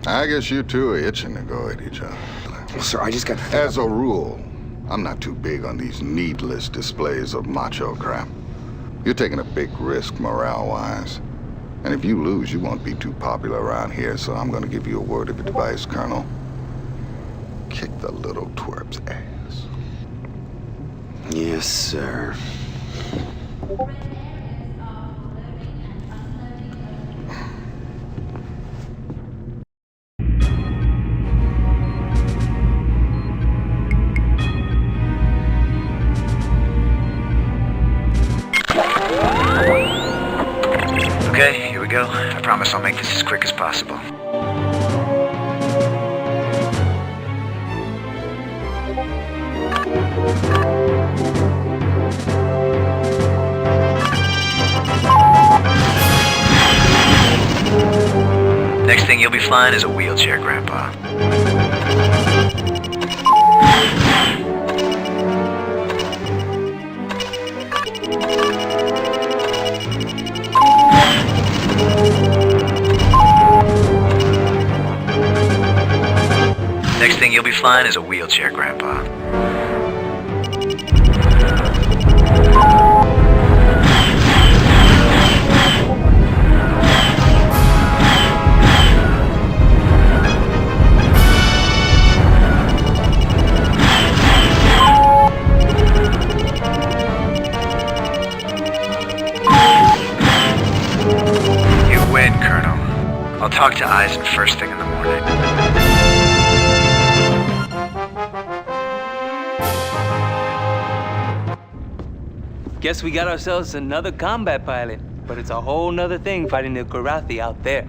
I guess you two are itching to go at each other. Well, sir, I just got... As a rule, I'm not too big on these needless displays of macho crap. You're taking a big risk morale-wise. And if you lose, you won't be too popular around here, so I'm gonna give you a word of advice, Colonel. Kick the little twerp's ass. Yes, sir. Okay, here we go. I promise I'll make this as quick as possible. Next thing you'll be flying is a wheelchair, Grandpa. Next thing you'll be flying is a wheelchair, Grandpa. You win, Colonel. I'll talk to Eisen first thing in the morning. Guess we got ourselves another combat pilot, but it's a whole nother thing fighting the Kilrathi out there.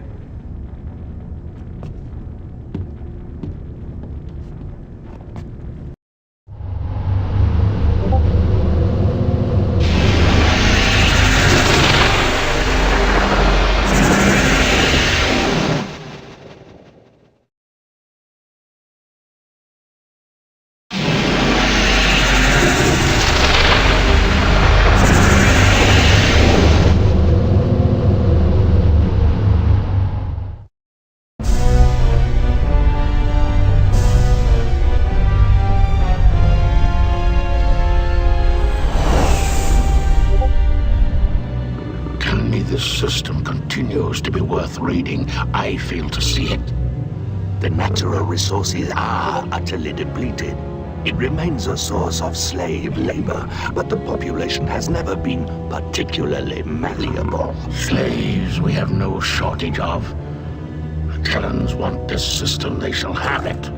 This system continues to be worth raiding, I fail to see it. The natural resources are utterly depleted. It remains a source of slave labor, but the population has never been particularly malleable. Slaves we have no shortage of. The Terrans want this system, they shall have it.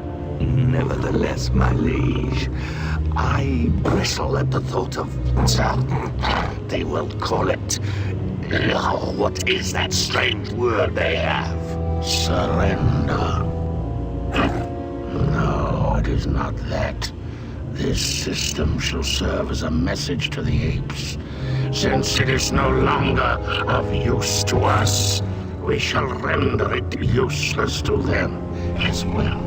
Nevertheless, my liege, I bristle at the thought of... they will call it... what is that strange word they have? Surrender. No, it is not that. This system shall serve as a message to the apes. Since it is no longer of use to us, we shall render it useless to them as well.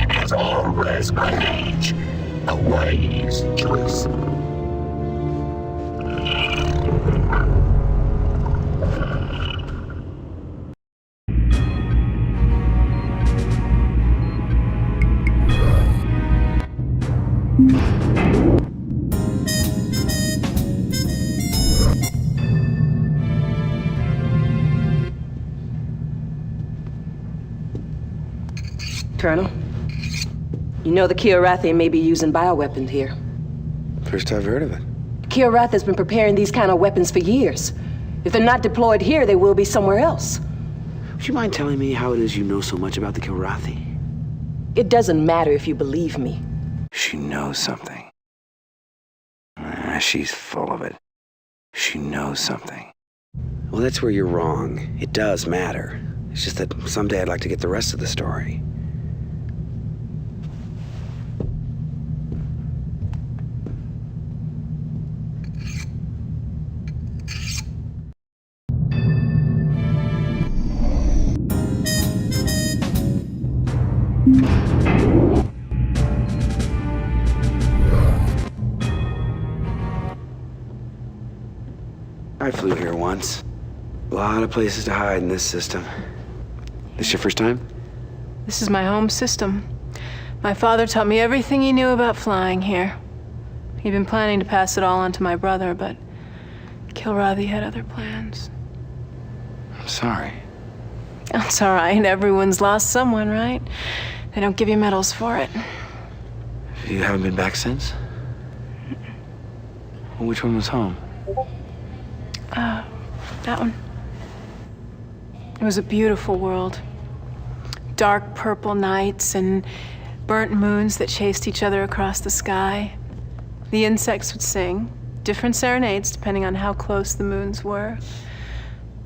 As always, my liege, a wise choice. Colonel, you know the Kilrathi may be using bioweapons here. First I've heard of it. Kilrath has been preparing these kind of weapons for years. If they're not deployed here, they will be somewhere else. Would you mind telling me how it is you know so much about the Kilrathi? It doesn't matter if you believe me. She knows something. She's full of it. She knows something. Well, that's where you're wrong. It does matter. It's just that someday I'd like to get the rest of the story. I flew here once. A lot of places to hide in this system. This your first time? This is my home system. My father taught me everything he knew about flying here. He'd been planning to pass it all on to my brother, but Kilrathi had other plans. I'm sorry. That's all right. Everyone's lost someone, right? They don't give you medals for it. You haven't been back since? Well, which one was home? That one. It was a beautiful world. Dark purple nights and burnt moons that chased each other across the sky. The insects would sing, different serenades depending on how close the moons were.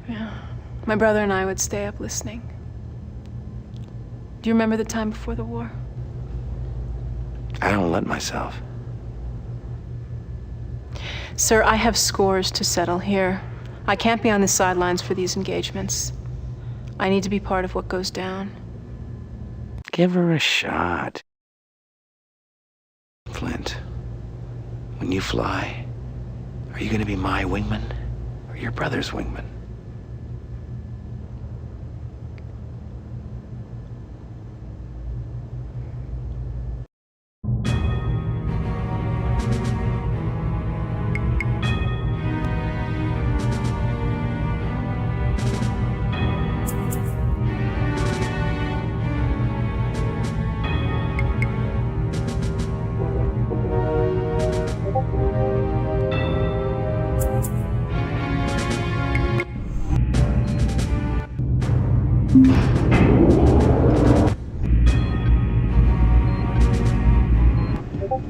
Yeah. My brother and I would stay up listening. Do you remember the time before the war? I don't let myself. Sir, I have scores to settle here. I can't be on the sidelines for these engagements. I need to be part of what goes down. Give her a shot. Flint, when you fly, are you gonna be my wingman or your brother's wingman?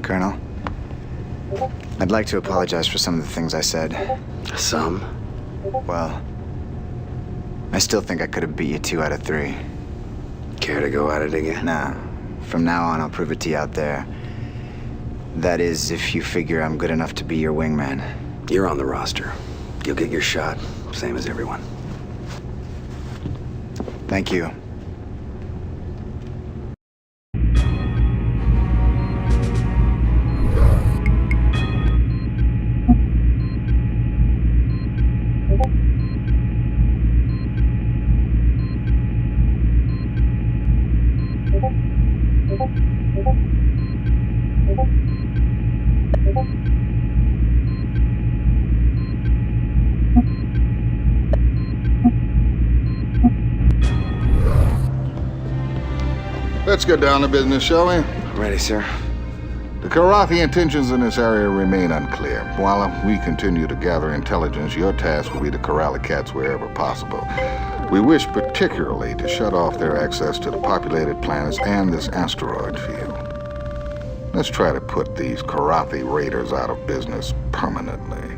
Colonel, I'd like to apologize for some of the things I said. Some? Well, I still think I could have beat you 2 out of 3. Care to go at it again? Nah, from now on I'll prove it to you out there. That is, if you figure I'm good enough to be your wingman. You're on the roster. You'll get your shot, same as everyone. Thank you. Let's get down to business, shall we? Ready, sir. The Kilrathi intentions in this area remain unclear. While we continue to gather intelligence, your task will be to corral the cats wherever possible. We wish particularly to shut off their access to the populated planets and this asteroid field. Let's try to put these Kilrathi raiders out of business permanently.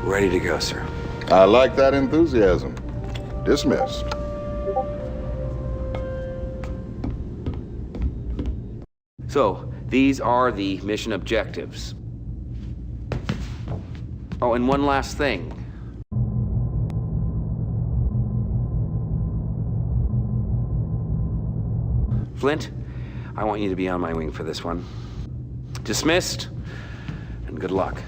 Ready to go, sir. I like that enthusiasm. Dismissed. So, these are the mission objectives. Oh, and one last thing. Flint, I want you to be on my wing for this one. Dismissed, and good luck.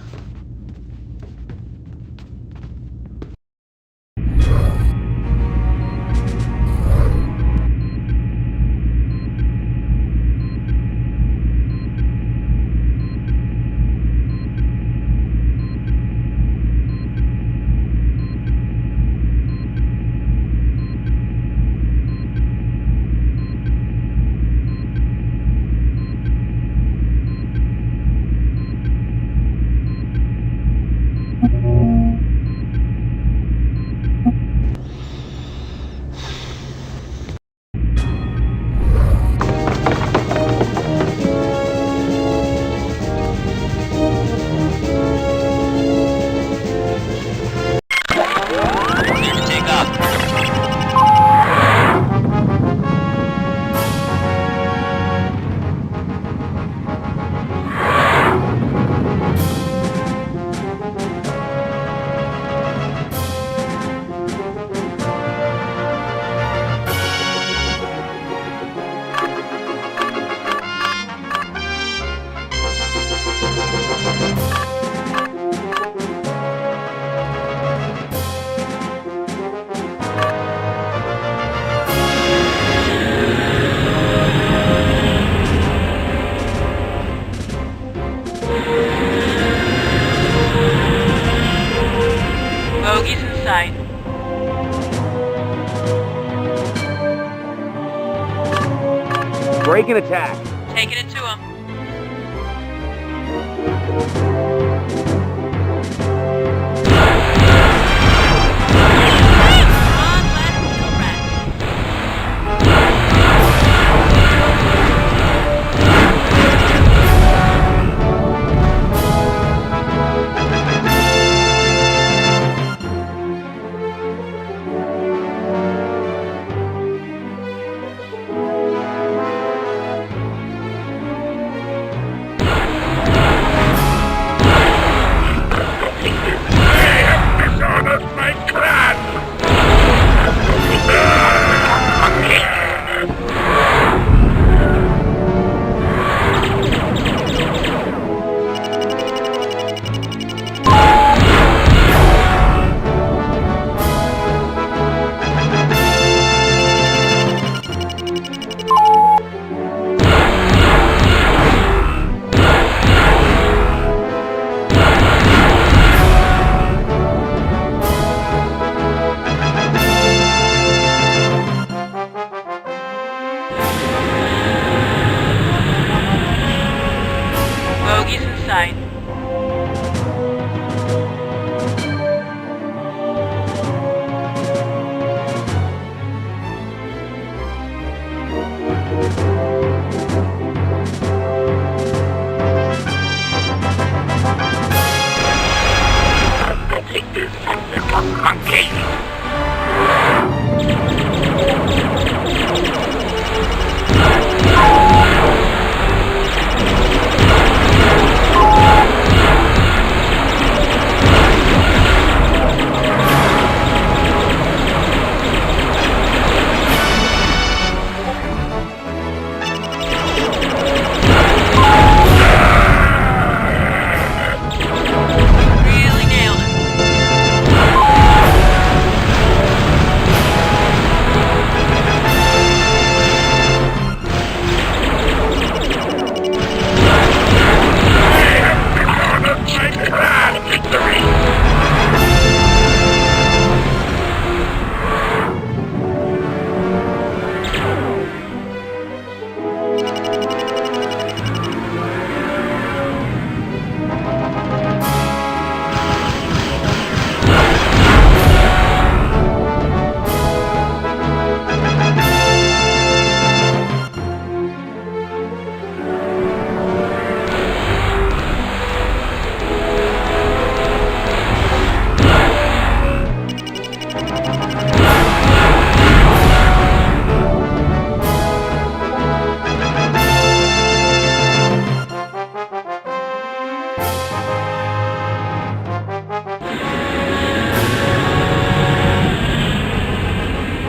Bogies in sight. Break and attack. Taking it to him. Bogies in sight.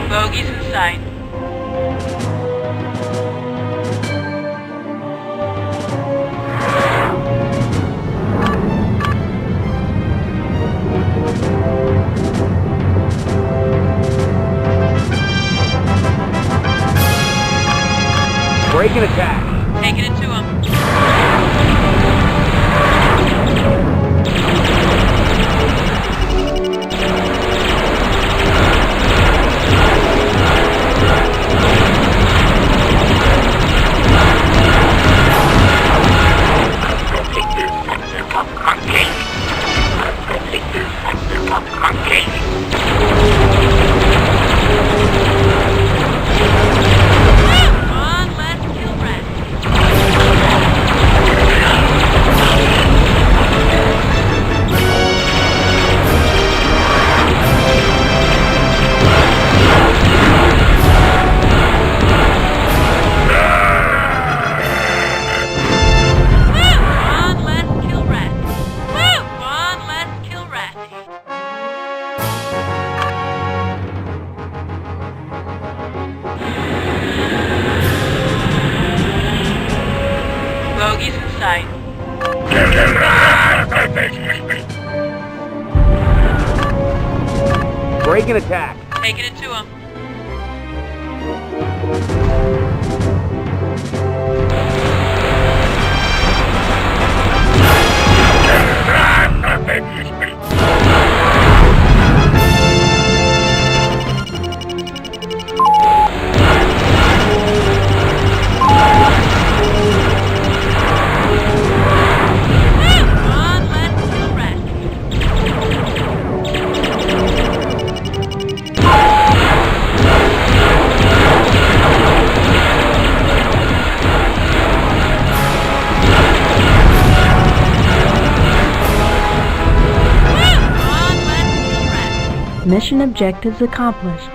Bogies in sight. Break and attack. Taking it to him. Bogies in sight. Break and attack. Taking it to him. Mission objectives accomplished.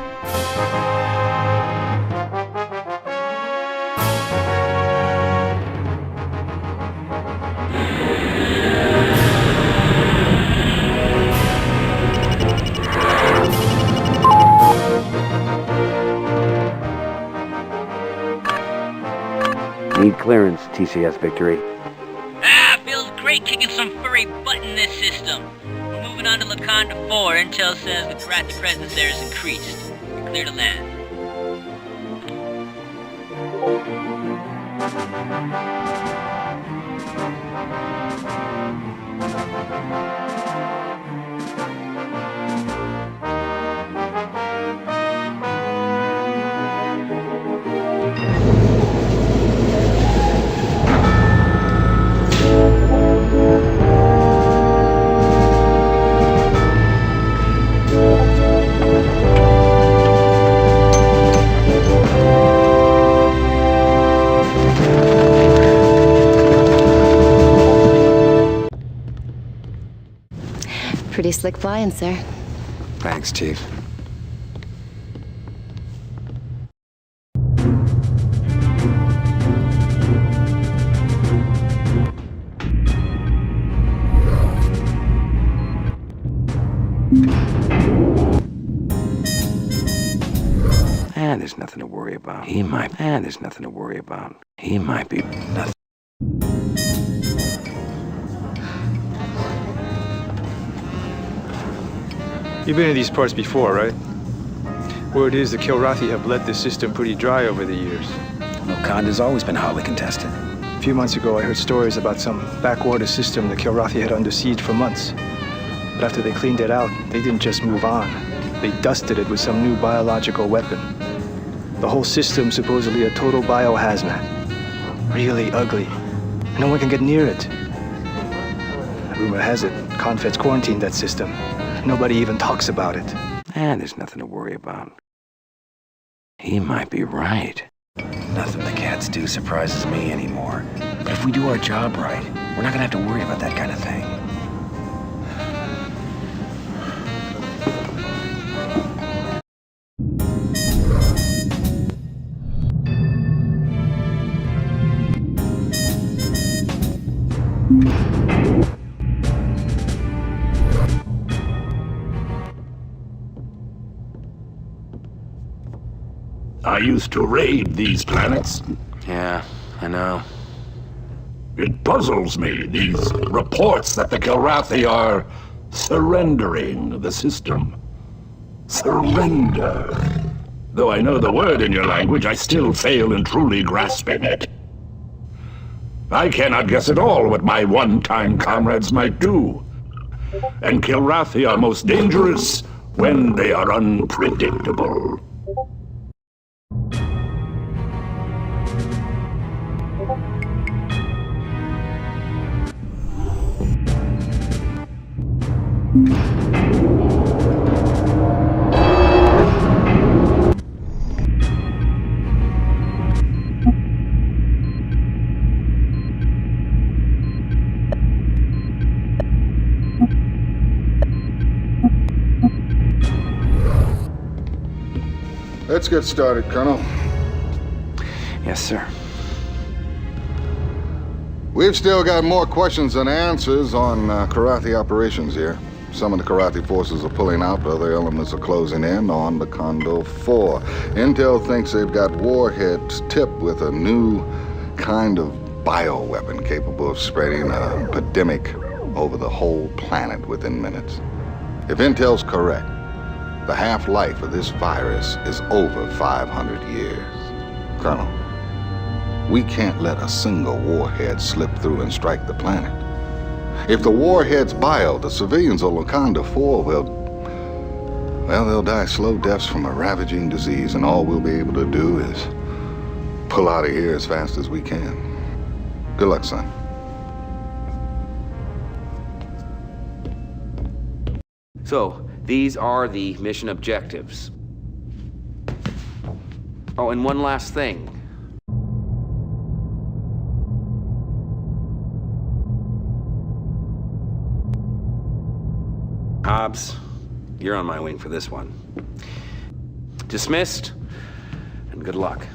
Need clearance, TCS Victory. Ah, feels great kicking some furry butt in this system. We're moving on to Laconda 4. Intel says the Karathi presence there is increased. We're clear to land. Pretty slick flying, sir. Thanks, Chief. There's nothing to worry about. There's nothing to worry about. He might be nothing. You've been in these parts before, right? Word is the Kilrathi have let this system pretty dry over the years. Laconda's always been hotly contested. A few months ago, I heard stories about some backwater system the Kilrathi had under siege for months. But after they cleaned it out, they didn't just move on. They dusted it with some new biological weapon. The whole system supposedly a total biohazmat. Really ugly. No one can get near it. Rumor has it, Confed's quarantined that system. Nobody even talks about it. There's nothing to worry about. He might be right. Nothing the cats do surprises me anymore. But if we do our job right, we're not gonna have to worry about that kind of thing. I used to raid these planets. Yeah, I know. It puzzles me, these reports that the Kilrathi are surrendering the system. Surrender. Though I know the word in your language, I still fail in truly grasping it. I cannot guess at all what my one-time comrades might do. And Kilrathi are most dangerous when they are unpredictable. Let's get started, Colonel. Yes, sir. We've still got more questions than answers on Karathi operations here. Some of the Karathi forces are pulling out, other elements are closing in on Laconda 4. Intel thinks they've got warheads tipped with a new kind of bioweapon capable of spreading a pandemic over the whole planet within minutes. If Intel's correct, the half-life of this virus is over 500 years. Colonel, we can't let a single warhead slip through and strike the planet. If the warhead's bio, the civilians of Laconda 4 they'll die slow deaths from a ravaging disease, and all we'll be able to do is pull out of here as fast as we can. Good luck, son. So, these are the mission objectives. Oh, and one last thing. Hobbs, You're on my wing for this one. Dismissed, and good luck.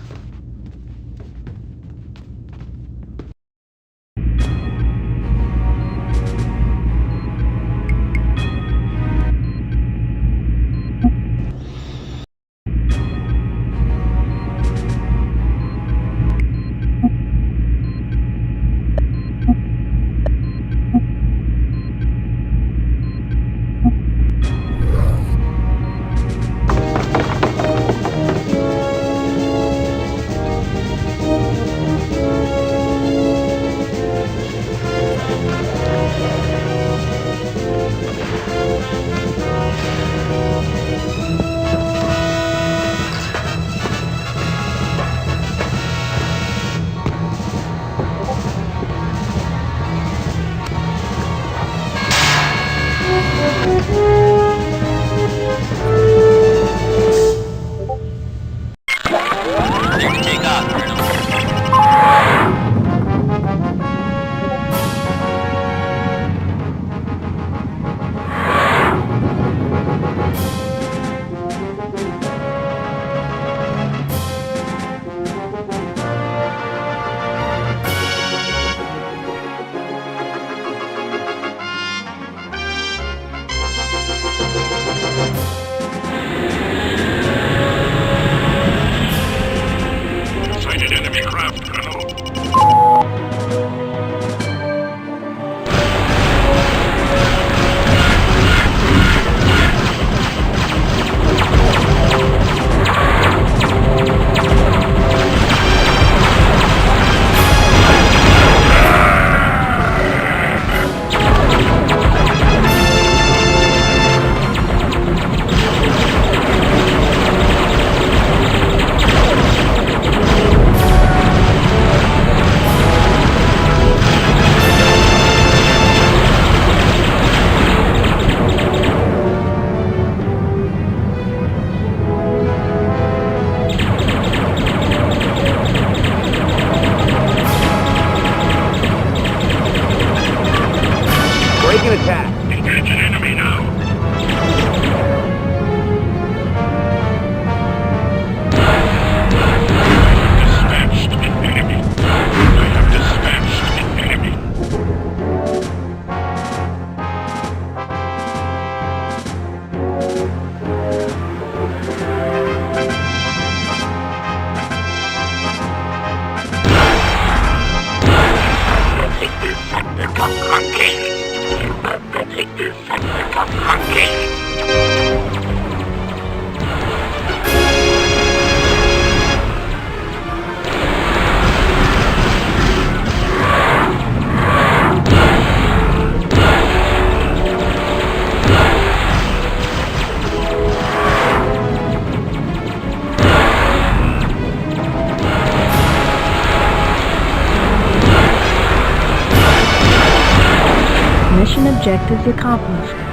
Mission objectives accomplished.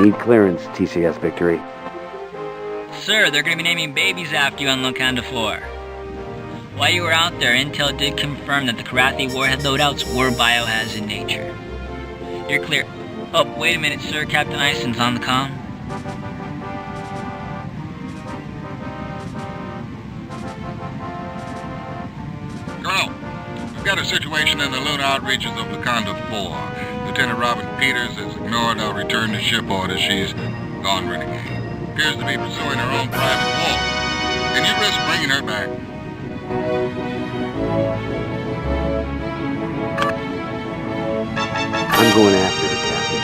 Need clearance, TCS Victory. Sir, they're gonna be naming babies after you on Wakanda 4. While you were out there, Intel did confirm that the Karathi warhead loadouts were biohazard in nature. You're clear. Oh, wait a minute, sir. Captain Ison's on the comm. Colonel, we've got a situation in the lunar outreaches of Wakanda 4. Lieutenant Robin Peters has ignored our return to ship orders. She's gone renegade. Appears to be pursuing her own private war. Can you risk bringing her back? I'm going after her, Captain.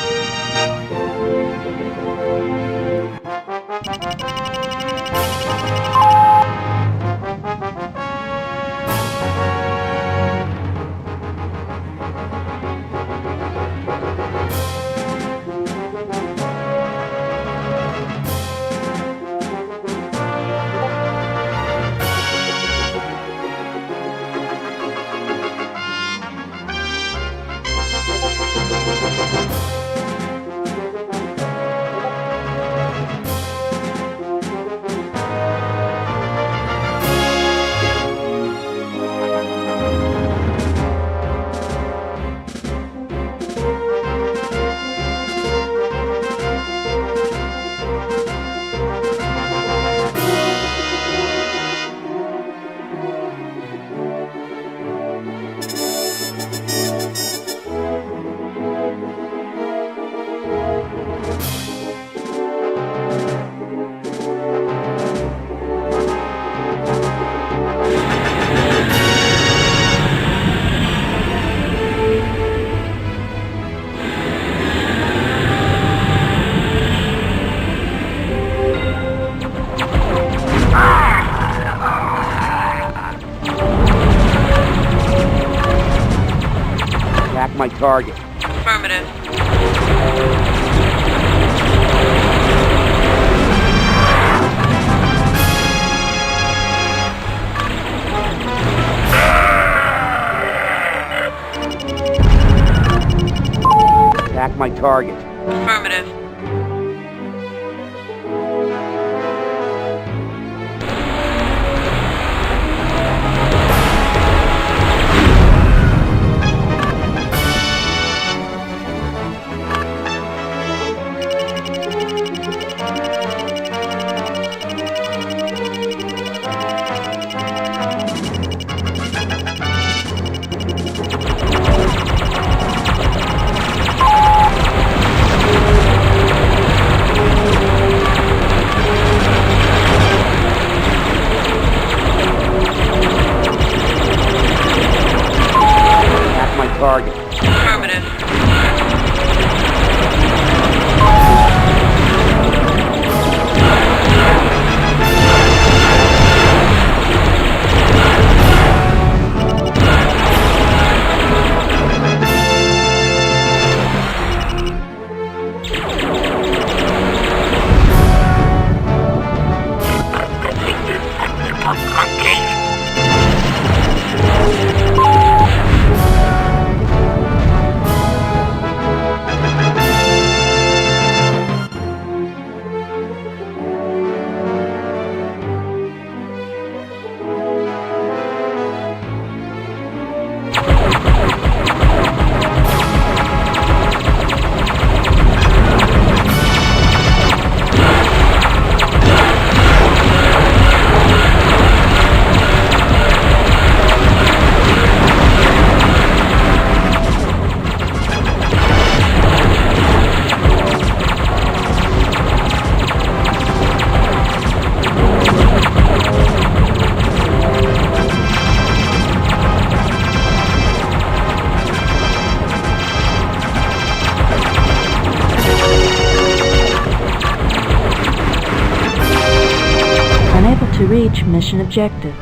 My target. Affirmative. Attack my target. Affirmative. Target. Affirmative. Unable to reach mission objective.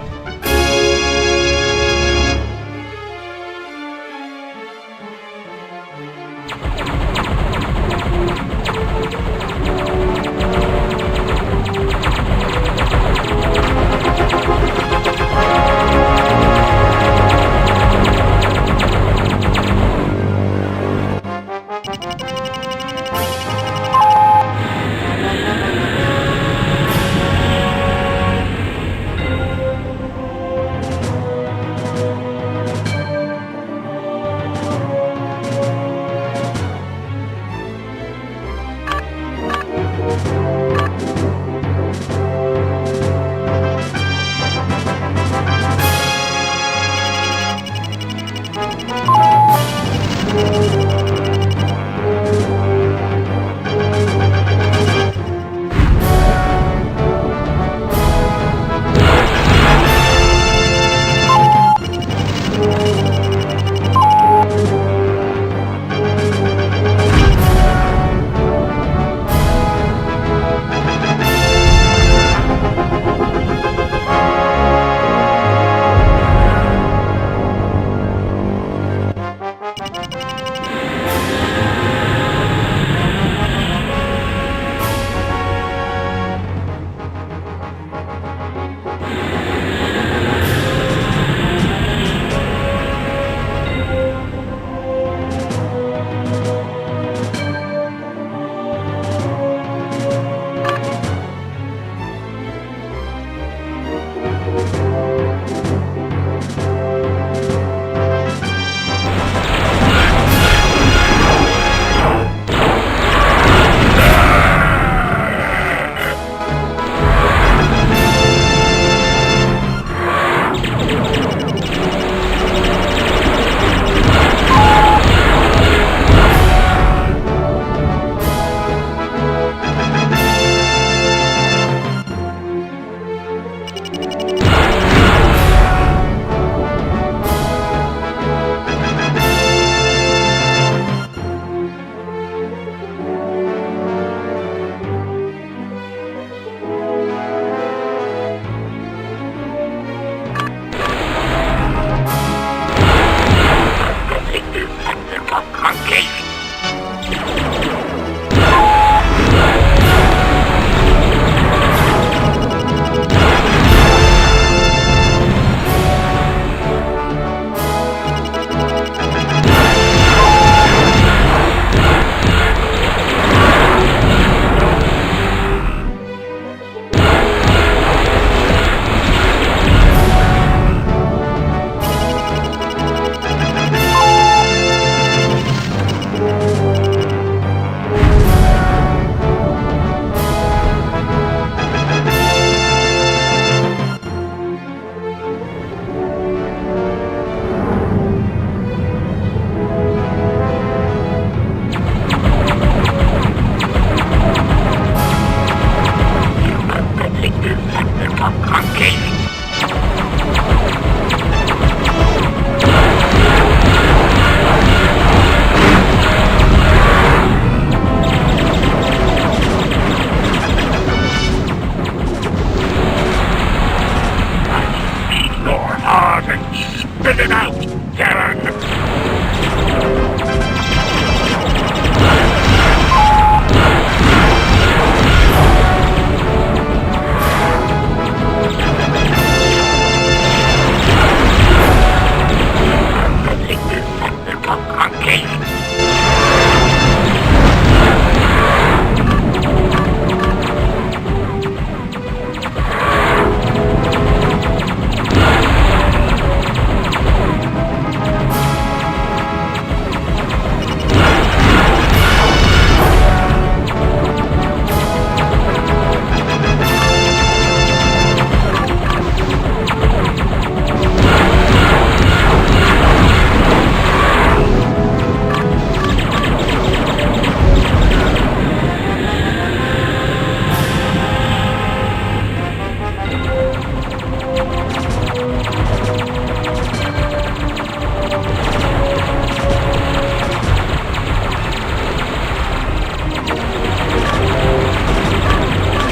Your heart and spit it out, Darren!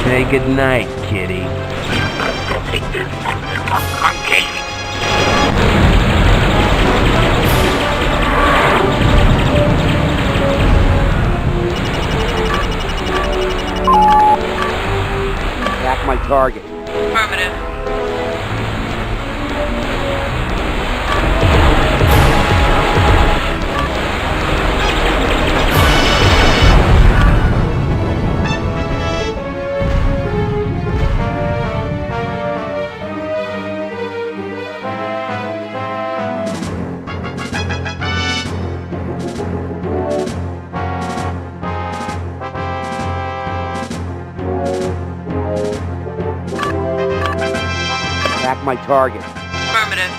Say goodnight, kitty. Back my target. Affirmative. Back my target. Affirmative.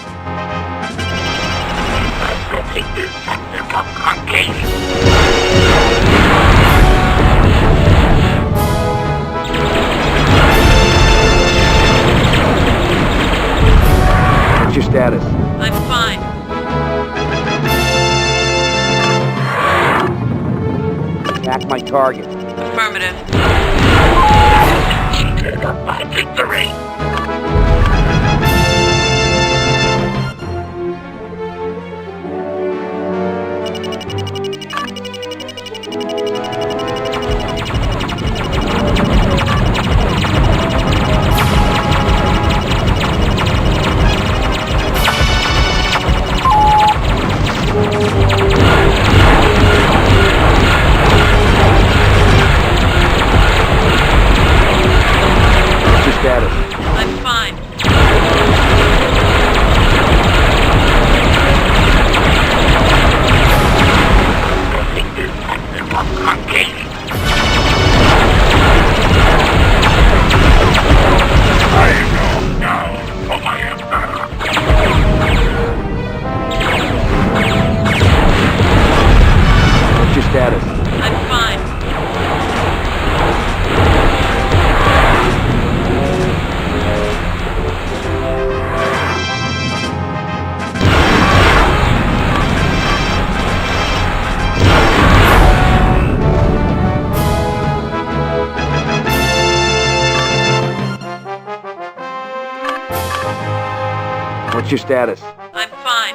What's your status? I'm fine. Back my target. Affirmative. My victory! What's your status? I'm fine. What's your status? I'm fine. What's your status? I'm fine.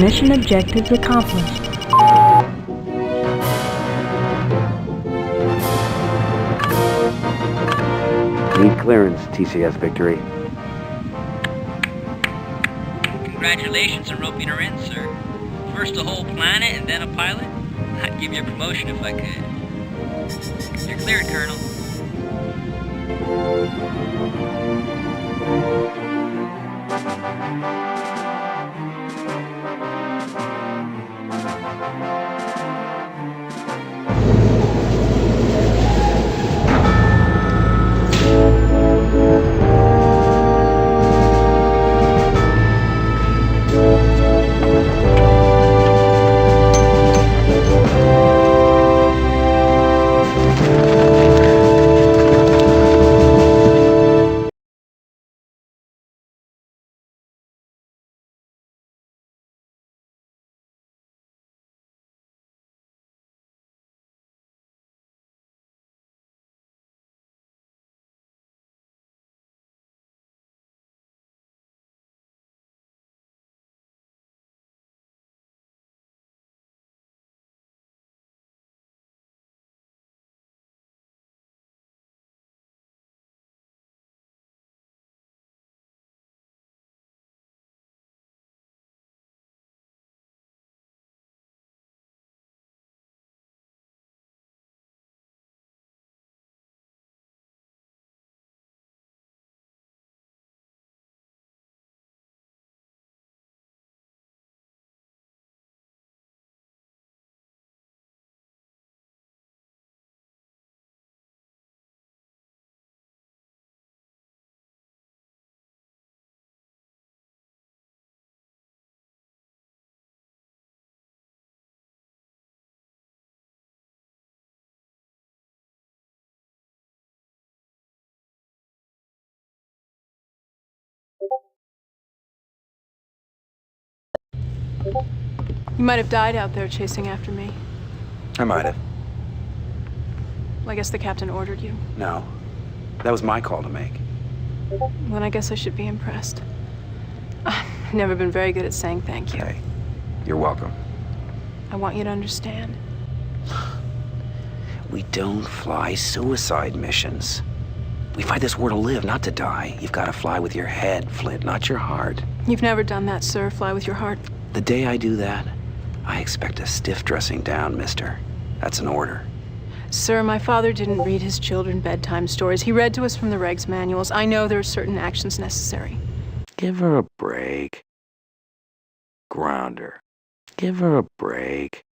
Mission objectives accomplished. Need clearance, TCS Victory. Congratulations on roping her in, sir. First a whole planet and then a pilot? I'd give you a promotion if I could. You're cleared, Colonel. You might have died out there chasing after me. I might have. Well, I guess the captain ordered you. No. That was my call to make. Then I guess I should be impressed. I've never been very good at saying thank you. Hey, you're welcome. I want you to understand. We don't fly suicide missions. We fight this war to live, not to die. You've got to fly with your head, Flint, not your heart. You've never done that, sir. Fly with your heart. The day I do that, I expect a stiff dressing down, mister. That's an order. Sir, my father didn't read his children bedtime stories. He read to us from the regs manuals. I know there are certain actions necessary. Give her a break. Ground her. Give her a break.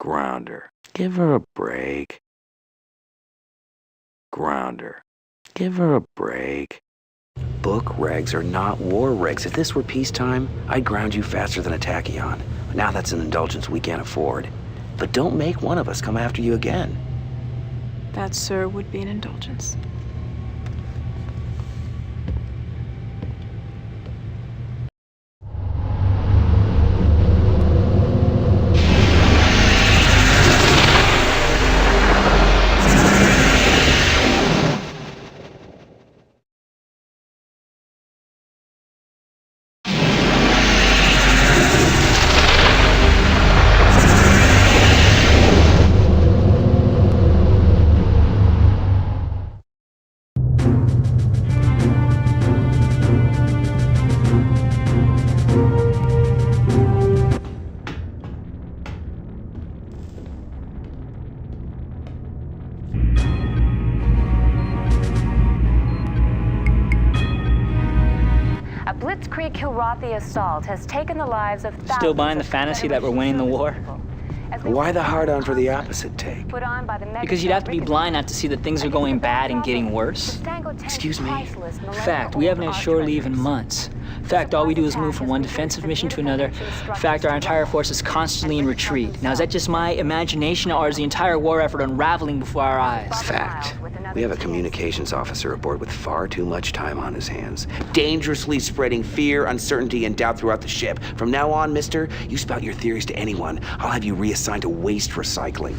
Ground her. Give her a break. Ground her. Give her a break. Book regs are not war regs. If this were peacetime, I'd ground you faster than a tachyon. But now that's an indulgence we can't afford. But don't make one of us come after you again. That, sir, would be an indulgence. Blitzkrieg Kilrathi assault has taken the lives of thousands. Still buying the fantasy that we're winning the war? Why the hard-on for the opposite take? Because you'd have to be blind not to see that things are going bad and getting worse. Excuse me? Fact, we haven't had shore leave in months. Fact, all we do is move from one defensive mission to another. Fact, our entire force is constantly in retreat. Now, is that just my imagination, or is the entire war effort unraveling before our eyes? Fact. We have a communications officer aboard with far too much time on his hands. Dangerously spreading fear, uncertainty, and doubt throughout the ship. From now on, mister, you spout your theories to anyone. I'll have you reassigned to waste recycling.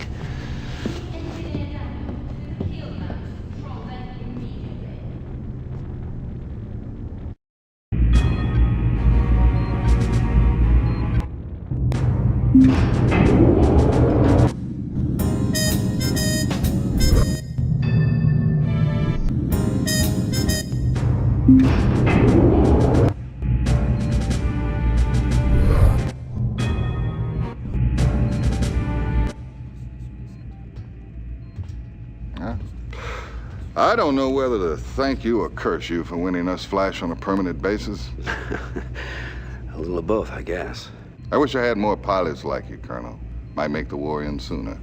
I don't know whether to thank you or curse you for winning us Flash on a permanent basis. A little of both, I guess. I wish I had more pilots like you, Colonel. Might make the war end sooner.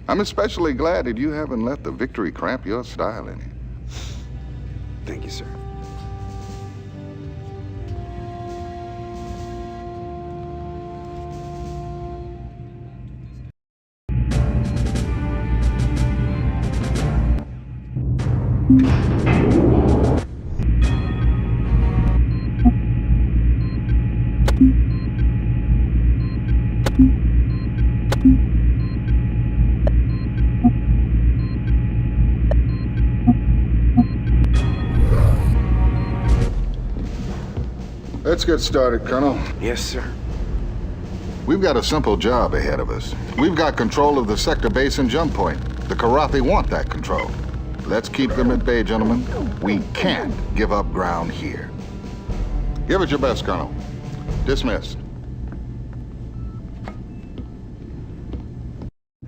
I'm especially glad that you haven't let the victory cramp your style any. Thank you, sir. Let's get started, Colonel. Yes, sir. We've got a simple job ahead of us. We've got control of the sector base and jump point. The Kilrathi want that control. Let's keep them at bay, gentlemen. We can't give up ground here. Give it your best, Colonel. Dismissed.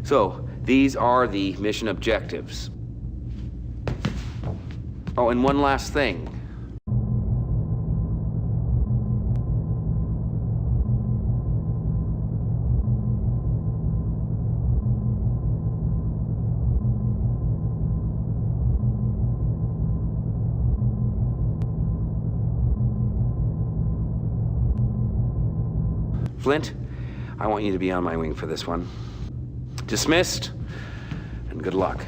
So, these are the mission objectives. Oh, and one last thing. Flint, I want you to be on my wing for this one. Dismissed, and good luck.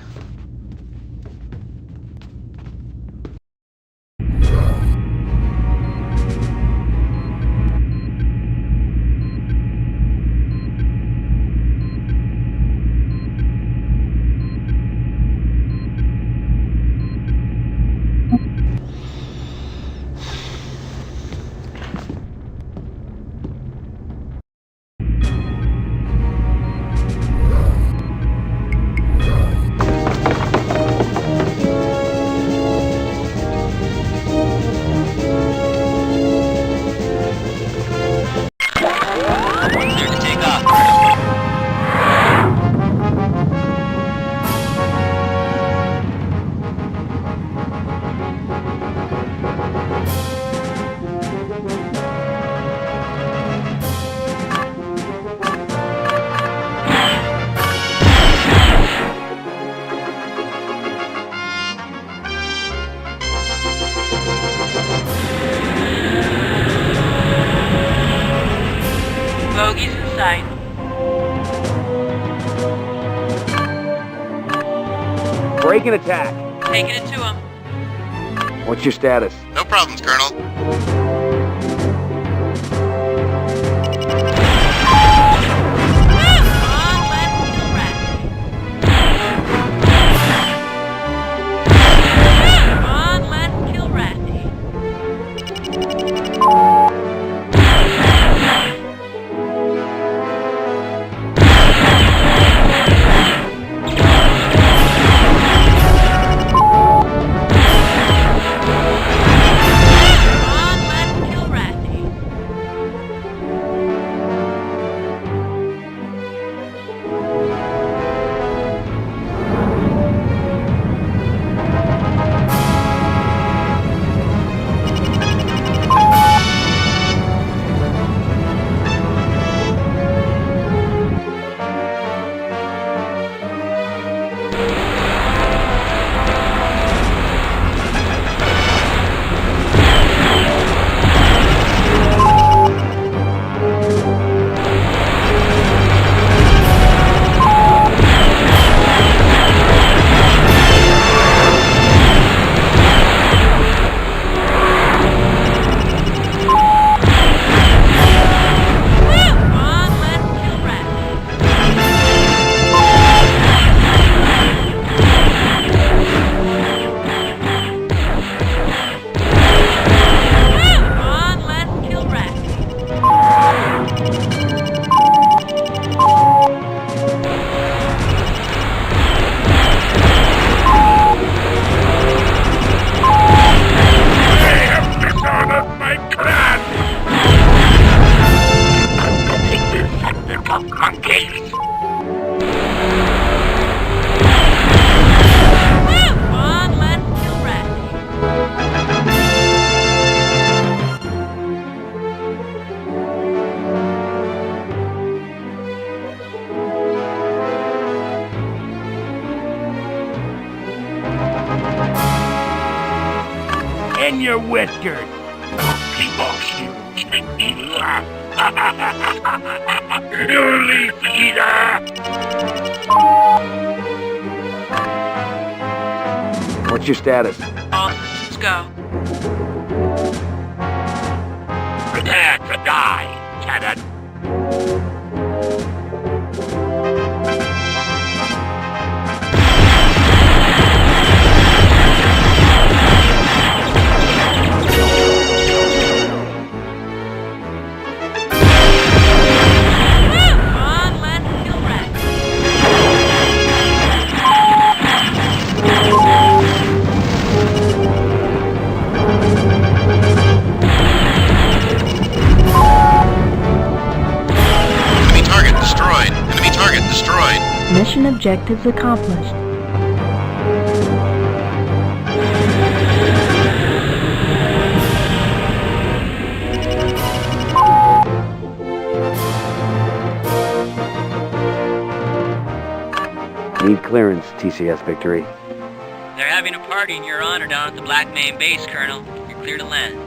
Bogies in sight. Break and attack. Taking it to him. What's your status? No problems, Colonel. In your whiskers! Keep on shooting. You leaf eater! What's your status? All systems go. Prepare to die, cannon! Mission objectives accomplished. Clearance, TCS Victory. They're having a party in your honor down at the Black Main base, Colonel. You're clear to land.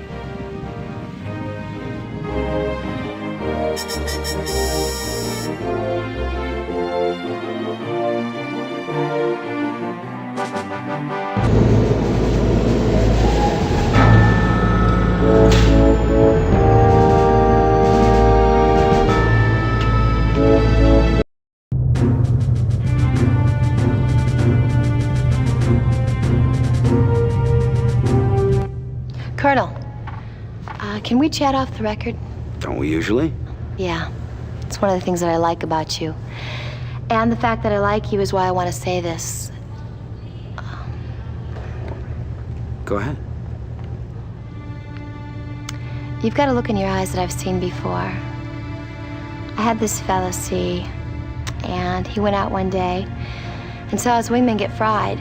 Colonel, can we chat off the record? Don't we usually? Yeah, it's one of the things that I like about you. And the fact that I like you is why I want to say this. Go ahead. You've got a look in your eyes that I've seen before. I had this fella see, and he went out one day and saw his wingman get fried.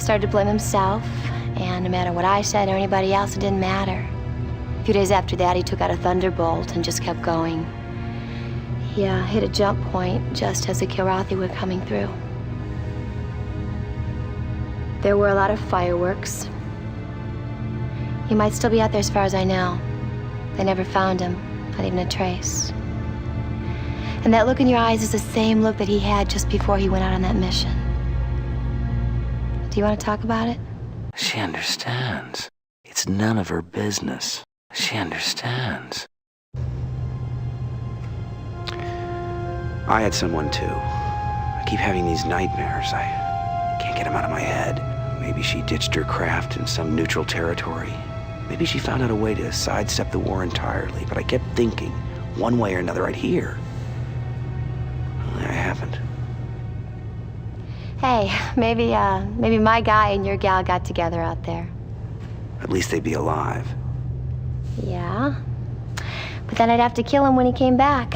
Started to blame himself, and no matter what I said or anybody else, it didn't matter. A few days after that, he took out a Thunderbolt and just kept going. He hit a jump point just as the Kilrathi were coming through. There were a lot of fireworks. He might still be out there as far as I know. They never found him, not even a trace. And that look in your eyes is the same look that he had just before he went out on that mission. Do you want to talk about it? She understands. It's none of her business. She understands. I had someone too. I keep having these nightmares. I can't get them out of my head. Maybe she ditched her craft in some neutral territory. Maybe she found out a way to sidestep the war entirely, but I kept thinking, one way or another, I'd hear. Well, I haven't. Hey, maybe my guy and your gal got together out there. At least they'd be alive. Yeah. But then I'd have to kill him when he came back.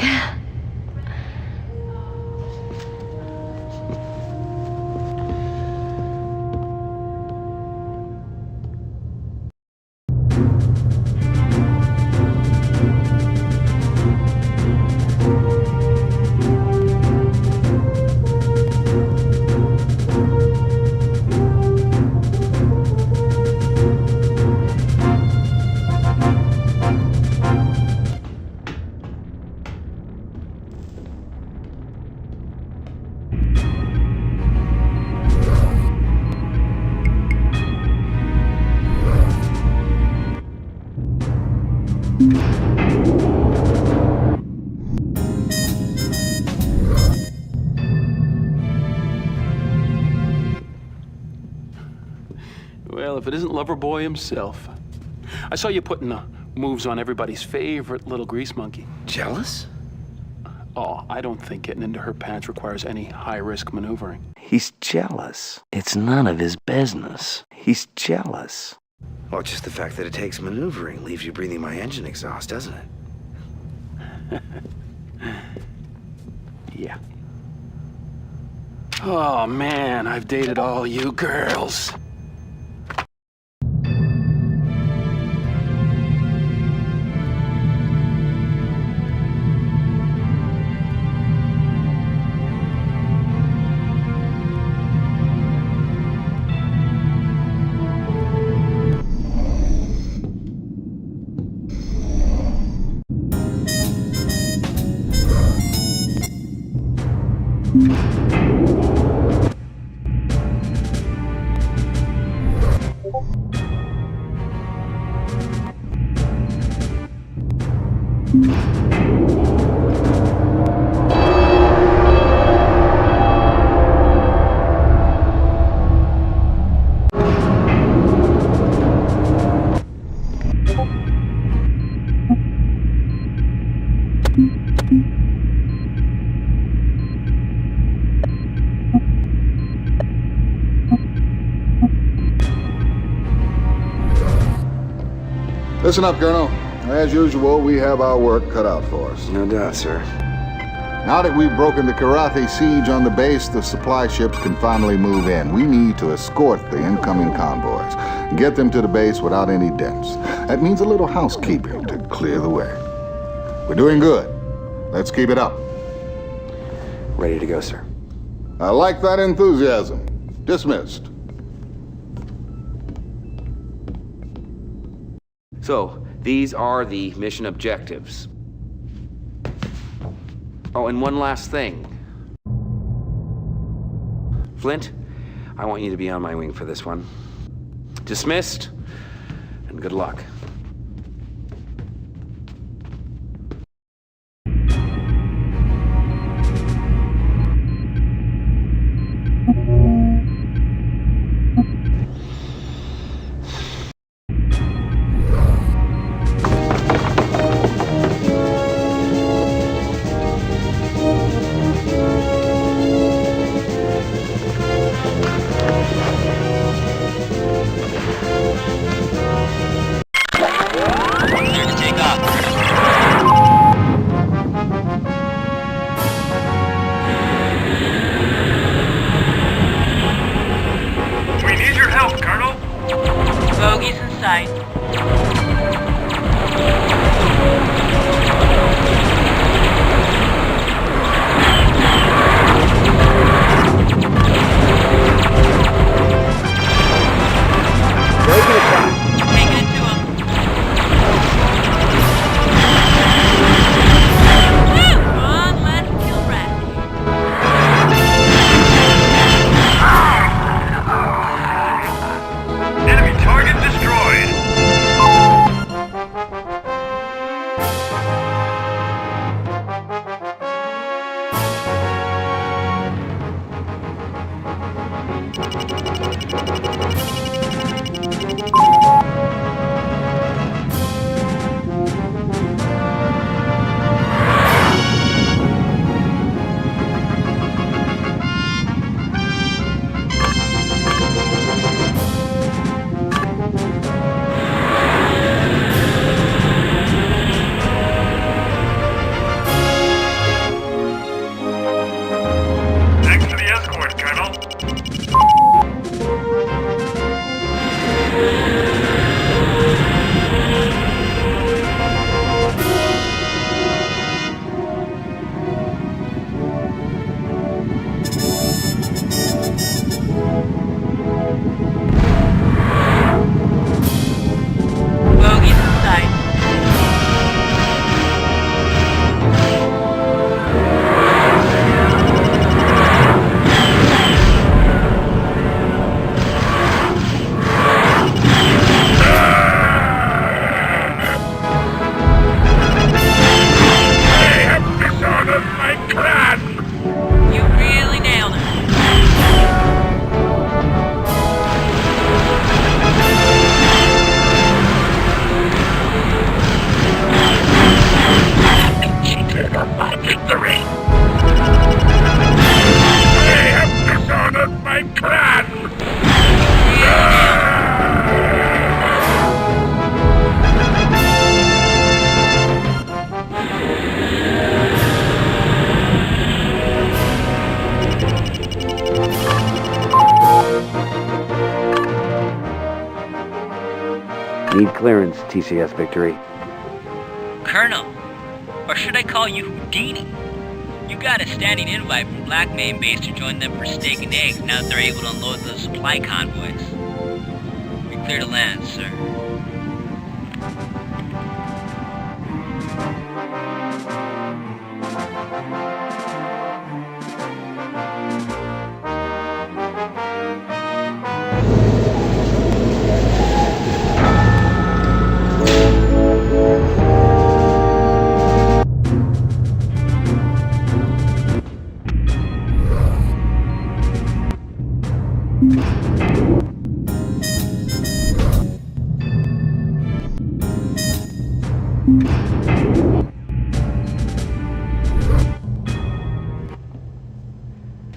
Well, if it isn't Loverboy himself. I saw you putting the moves on everybody's favorite little grease monkey. Jealous? Oh, I don't think getting into her pants requires any high-risk maneuvering. He's jealous. It's none of his business. He's jealous. Well, just the fact that it takes maneuvering leaves you breathing my engine exhaust, doesn't it? Yeah. Oh, man, I've dated all you girls. Listen up, Colonel. As usual, we have our work cut out for us. No doubt, sir. Now that we've broken the Kilrathi siege on the base, the supply ships can finally move in. We need to escort the incoming convoys, get them to the base without any dents. That means a little housekeeping to clear the way. We're doing good. Let's keep it up. Ready to go, sir. I like that enthusiasm. Dismissed. So, these are the mission objectives. Oh, and one last thing. Flint, I want you to be on my wing for this one. Dismissed, and good luck. Bogies in sight. Taking it to him. Come on, let's kill Rat. Enemy target destroyed. Thanks for the escort, Colonel. Bogies in sight. They have dishonored my clan. You really nailed it. Cheated on my victory. They have dishonored my clan. Need clearance, TCS Victory. Colonel, or should I call you Houdini? You got a standing invite from Black Main Base to join them for steak and eggs now that they're able to unload those supply convoys. You're clear to land, sir.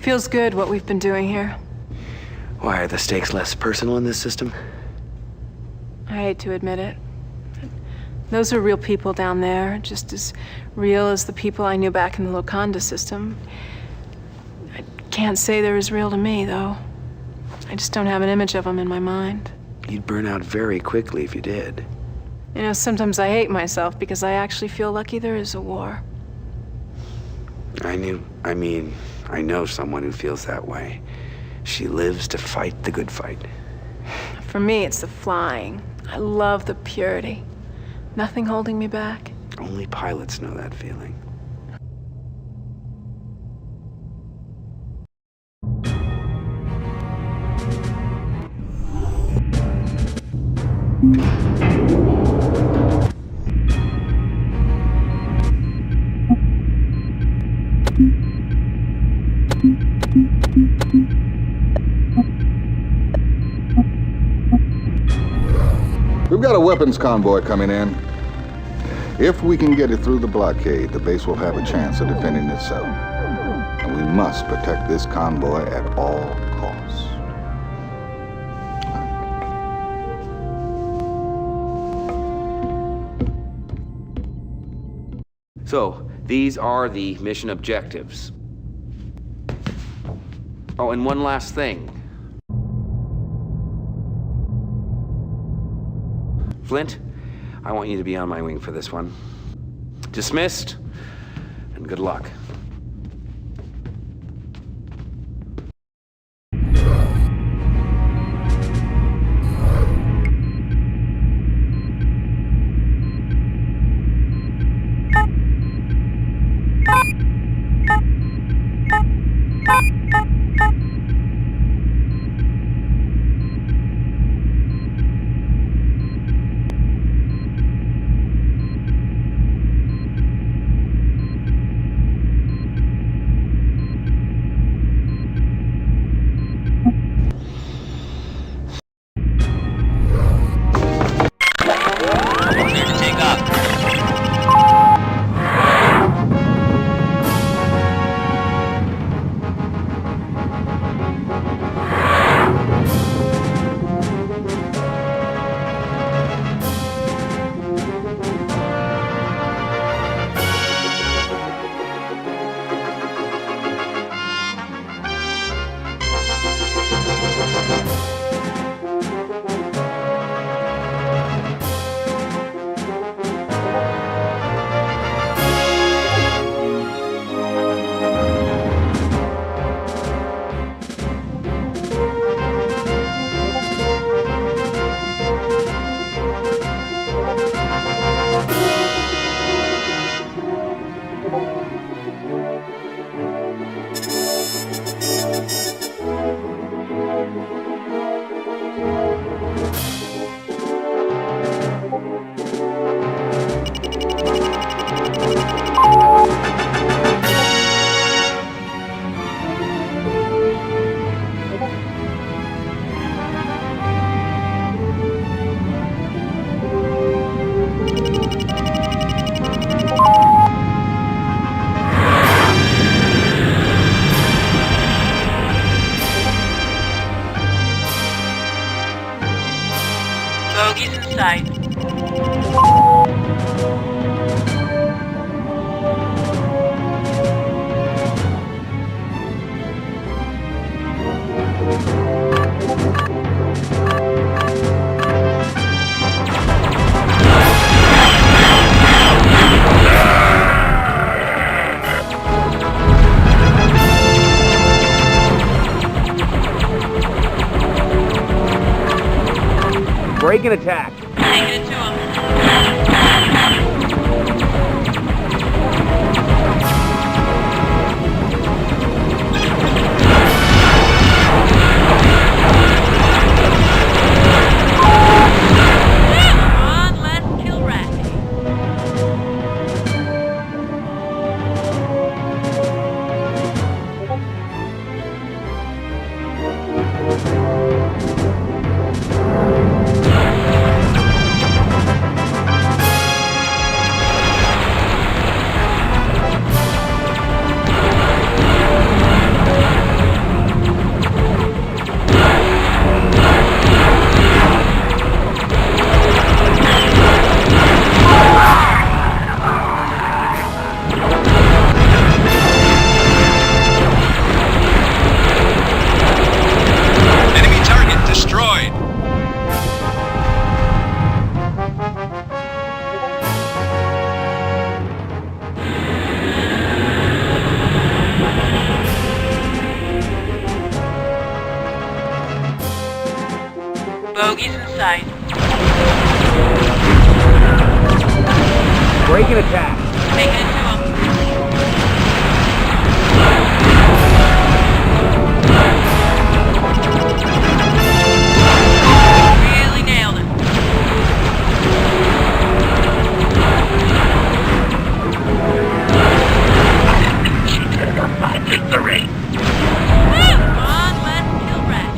Feels good what we've been doing here. Why are the stakes less personal in this system? I hate to admit it. Those are real people down there, just as real as the people I knew back in the Locanda system. I can't say they're as real to me, though. I just don't have an image of them in my mind. You'd burn out very quickly if you did. You know, sometimes I hate myself because I actually feel lucky there is a war. I know someone who feels that way. She lives to fight the good fight. For me, it's the flying. I love the purity. Nothing holding me back. Only pilots know that feeling. We've got a weapons convoy coming in. If we can get it through the blockade, the base will have a chance of defending itself. And we must protect this convoy at all costs. So, these are the mission objectives. Oh, and one last thing. Flint, I want you to be on my wing for this one. Dismissed, and good luck. Bogies in sight. Break and attack. Taking it to him. Come on, let's kill Ratty. sight. Break and attack. Taking it to him. Really nailed it. Consider my victory. Come on, let's kill Rex.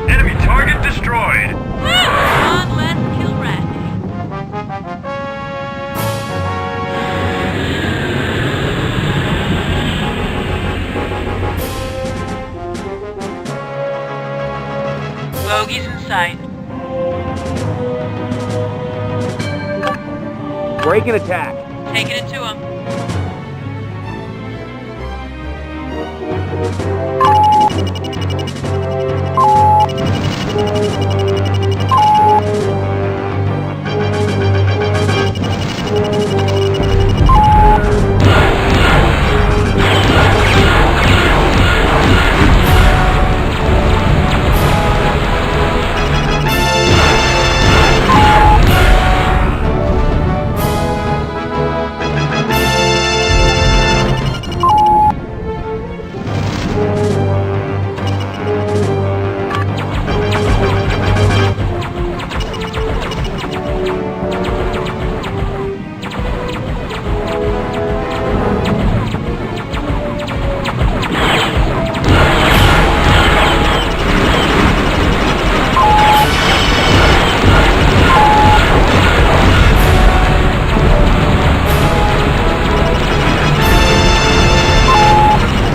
Enemy target destroyed. Come on, let's kill Rex. Bogey's in sight. Break and attack. Taking it to him.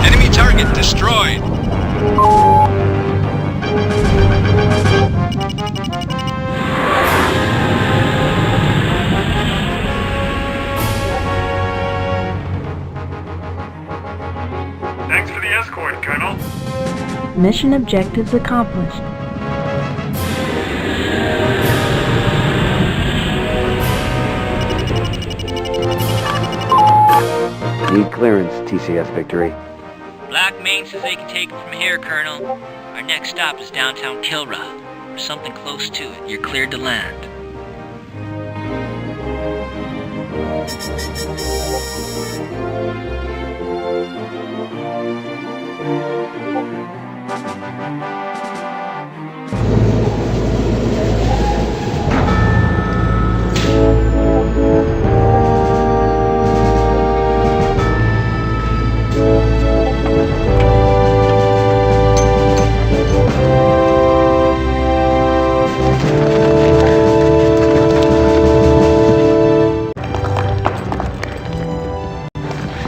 Enemy target destroyed. Thanks for the escort, Colonel. Mission objectives accomplished. Need clearance, TCS Victory. Black Main says they can take it from here, Colonel. Our next stop is downtown Kilra, or something close to it. You're cleared to land.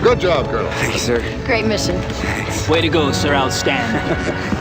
Good job, Colonel. Thank you, sir. Great mission. Way to go, sir. Outstanding.